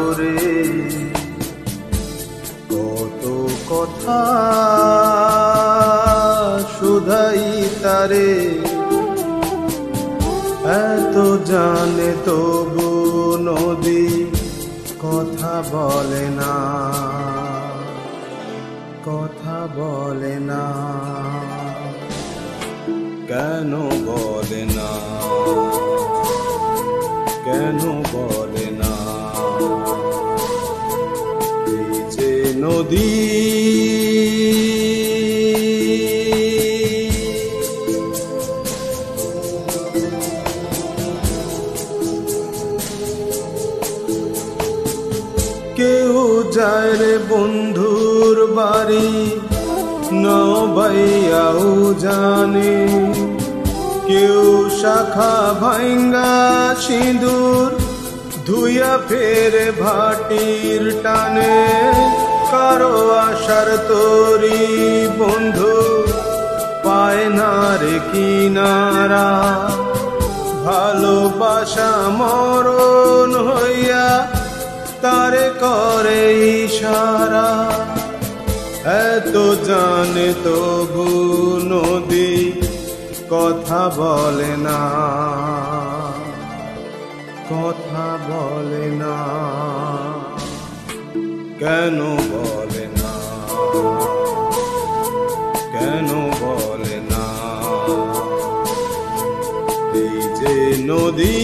সাগরে কত কথা শুধাই তারে, এত জানে তবু নদী কথা বলে না, কথা বলে না, কেন বলে না, কেন বলে না? এই যে নদী কেউ যায় রে বন্ধুর বাড়ি, নবাইয়াও জানে, কেউ শাখা ভাঙ্গা সিঁদুর ধুইয়া ফেরে ভাটির টানে, কারো আশার তরি বন্ধু পায় না রে কিনারা, ভালোবাসা মরণ হইয়া তারে করে ইশারা, এত জানে তবু নদী কথা বলে না, কথা বলে না, কেন বলে না, কেন বলে না? এই যে নদী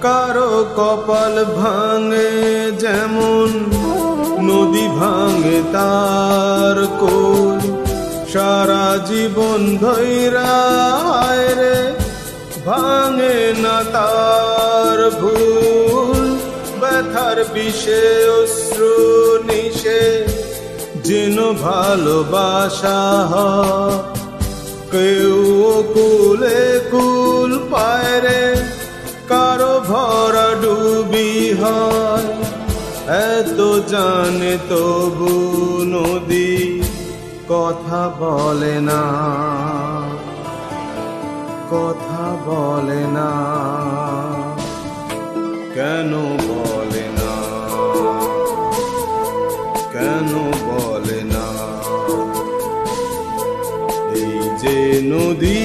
কারো কপাল ভাঙে যেমন নদী ভাঙে তার কোল, সারা জীবন ধৈরা রে ভাঙে না তার ভুল, ব্যথার বিষে অশ্রু নিশে যেন ভালোবাসা হয়, কেউ কুলে কুল পায় রে, কারো ভরা ডুবি হয়, এত জানে তবু নদী কথা বলে না, কথা বলে না, কেন বলে না, কেন বলে না? এই যে নদী